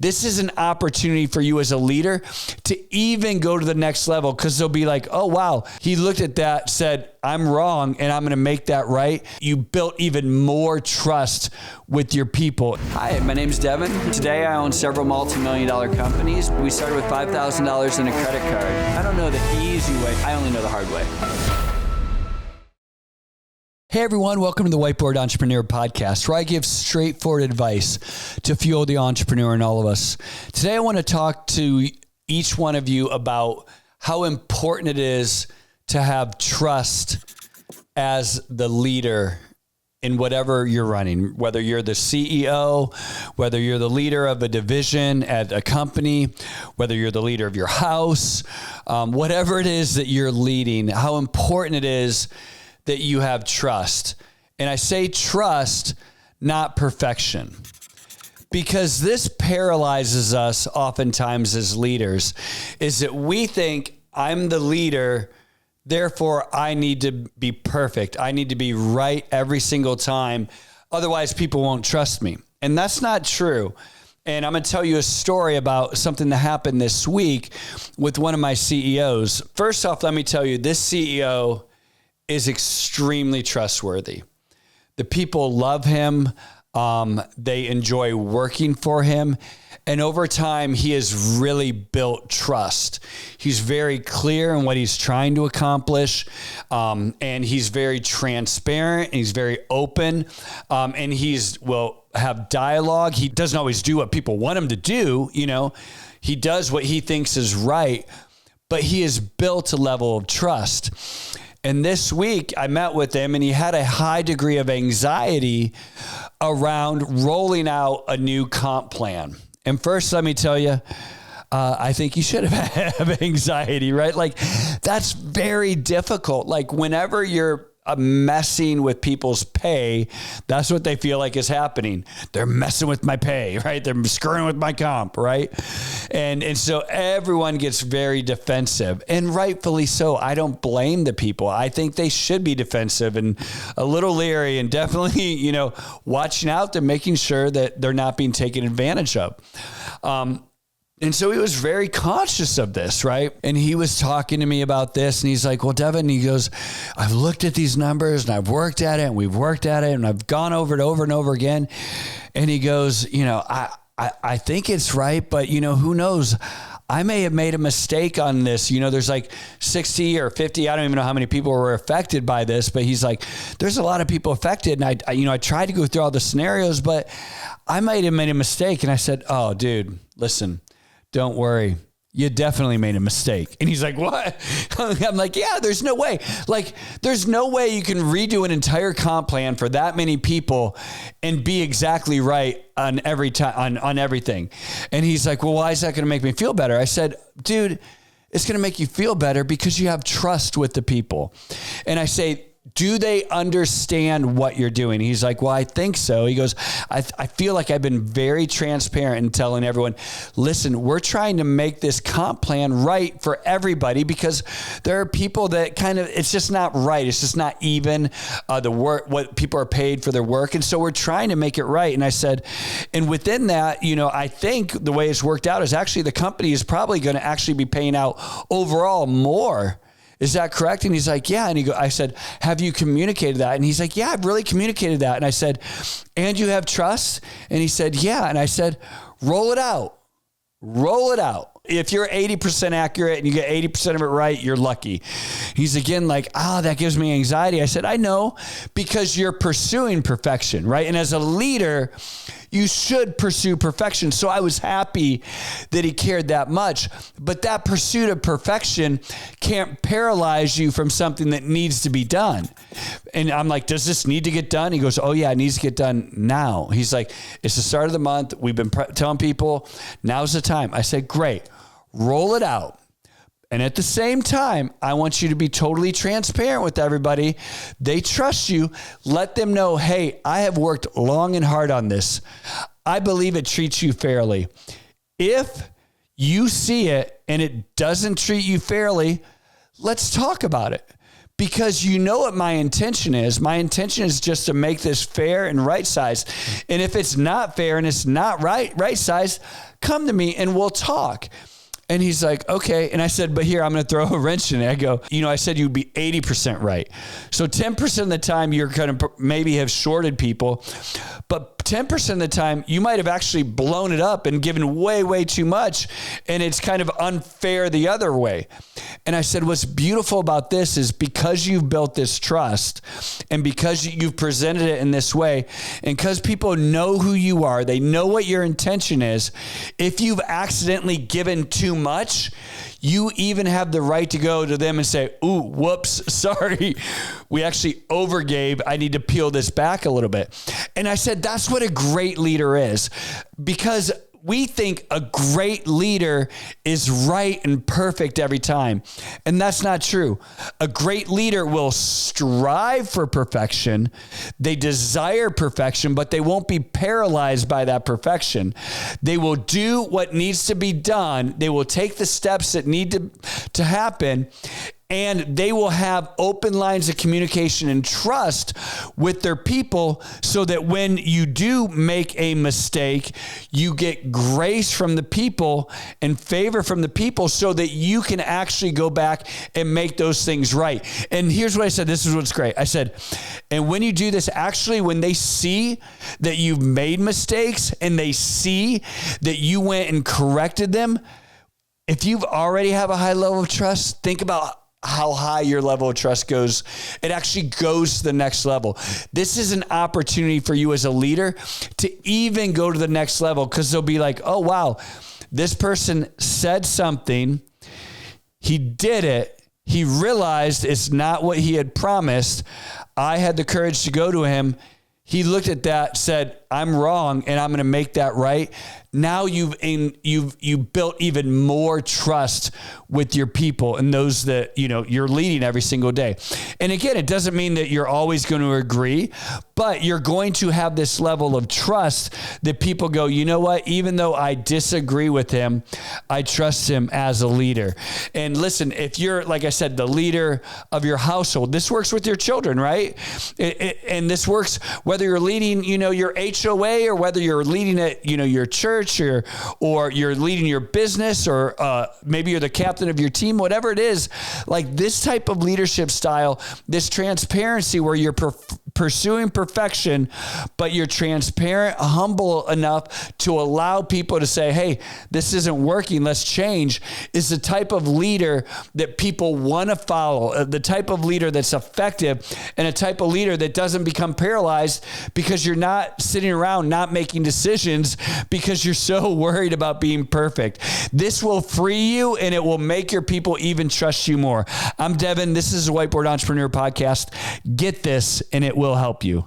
this is an opportunity for you as a leader to even go to the next level, because they'll be like, oh, wow, he looked at that, said, I'm wrong, and I'm going to make that right. You built even more trust with your people. Hi, my name's Devin. Today I own several multi-million-dollar companies. We started with $5,000 in a credit card. I don't know the easy way. I only know the hard way. Hey everyone, welcome to the Whiteboard Entrepreneur Podcast, where I give straightforward advice to fuel the entrepreneur in all of us. Today I want to talk to each one of you about how important it is to have trust as the leader in whatever you're running, whether you're the CEO, whether you're the leader of a division at a company, whether you're the leader of your house, whatever it is that you're leading, how important it is that you have trust. And I say trust, not perfection, because this paralyzes us oftentimes as leaders, is that we think I'm the leader, therefore I need to be perfect. I need to be right every single time. Otherwise people won't trust me. And that's not true. And I'm going to tell you a story about something that happened this week with one of my CEOs. First off, let me tell you, this CEO is extremely trustworthy. The people love him. They enjoy working for him. And over time, he has really built trust. He's very clear in what he's trying to accomplish. And he's very transparent. And he's very open. And will have dialogue. He doesn't always do what people want him to do. You know, he does what he thinks is right, but he has built a level of trust. And this week I met with him and he had a high degree of anxiety around rolling out a new comp plan. And first, let me tell you, I think you should have anxiety, right? Like, that's very difficult. Like, whenever you're messing with people's pay, that's what they feel like is happening. They're messing with my pay, right? They're screwing with my comp, right? And so everyone gets very defensive, and rightfully so. I don't blame the people. I think they should be defensive and a little leery, and definitely, watching out. They're making sure that they're not being taken advantage of. And so he was very conscious of this, right? And he was talking to me about this, and he's like, well, Devin, he goes, I've looked at these numbers and I've worked at it and we've worked at it and I've gone over it over and over again. And he goes, I think it's right, but who knows? I may have made a mistake on this. There's like 60 or 50. I don't even know how many people were affected by this, but he's like, there's a lot of people affected. And I tried to go through all the scenarios, but I might have made a mistake. And I said, oh, dude, listen, don't worry. You definitely made a mistake. And he's like, what? I'm like, yeah, there's no way. Like, there's no way you can redo an entire comp plan for that many people and be exactly right on every time, on everything. And he's like, well, why is that going to make me feel better? I said, dude, it's going to make you feel better because you have trust with the people. And I say, do they understand what you're doing? He's like, well, I think so. He goes, I feel like I've been very transparent in telling everyone, listen, we're trying to make this comp plan right for everybody, because there are people that it's just not right. It's just not even the work, what people are paid for their work. And so we're trying to make it right. And I said, and within that, I think the way it's worked out is actually the company is probably going to actually be paying out overall more. Is that correct? And he's like, yeah. And I said, have you communicated that? And he's like, yeah, I've really communicated that. And I said, and you have trust? And he said, yeah. And I said, roll it out. Roll it out. If you're 80% accurate and you get 80% of it right, you're lucky. He's again like, that gives me anxiety. I said, I know, because you're pursuing perfection, right? And as a leader, you should pursue perfection. So I was happy that he cared that much, but that pursuit of perfection can't paralyze you from something that needs to be done. And I'm like, does this need to get done? He goes, oh yeah, it needs to get done now. He's like, it's the start of the month. We've been telling people, now's the time. I said, great, roll it out. And at the same time, I want you to be totally transparent with everybody. They trust you. Let them know, hey, I have worked long and hard on this. I believe it treats you fairly. If you see it and it doesn't treat you fairly, let's talk about it. because you know what my intention is. My intention is just to make this fair and right size. And if it's not fair and it's not right size, come to me and we'll talk. And he's like, okay. And I said, but here, I'm going to throw a wrench in it. I go, I said you'd be 80% right. So 10% of the time you're going to maybe have shorted people, but 10% of the time you might have actually blown it up and given way too much. And it's kind of unfair the other way. And I said, what's beautiful about this is because you've built this trust and because you've presented it in this way, and because people know who you are, they know what your intention is. If you've accidentally given too much, you even have the right to go to them and say, ooh, whoops, sorry. We actually overgave. I need to peel this back a little bit. And I said, that's what a great leader is, because we think a great leader is right and perfect every time. And that's not true. A great leader will strive for perfection. They desire perfection, but they won't be paralyzed by that perfection. They will do what needs to be done. They will take the steps that need to happen. And they will have open lines of communication and trust with their people so that when you do make a mistake, you get grace from the people and favor from the people so that you can actually go back and make those things right. And here's what I said. This is what's great. I said, and when you do this, actually, when they see that you've made mistakes and they see that you went and corrected them, if you've already have a high level of trust, think about how high your level of trust goes. It actually goes to the next level. This is an opportunity for you as a leader to even go to the next level, because they'll be like, oh, wow, this person said something. He did it. He realized it's not what he had promised. I had the courage to go to him. He looked at that, said, I'm wrong, and I'm going to make that right. Now you've built even more trust with your people and those that, you're leading every single day. And again, it doesn't mean that you're always going to agree, but you're going to have this level of trust that people go, you know what? Even though I disagree with him, I trust him as a leader. And listen, if you're, like I said, the leader of your household, this works with your children, right? And this works whether you're leading, your HOA, or whether you're leading at, your church, or you're leading your business, or maybe you're the captain of your team, whatever it is. Like this type of leadership style, this transparency where you're pursuing perfection, but you're transparent, humble enough to allow people to say, hey, this isn't working, let's change, is the type of leader that people want to follow, the type of leader that's effective, and a type of leader that doesn't become paralyzed because you're not sitting around not making decisions because you're so worried about being perfect. This will free you, and it will make your people even trust you more. I'm Devin. This is the Whiteboard Entrepreneur Podcast. Get this, and it will help you.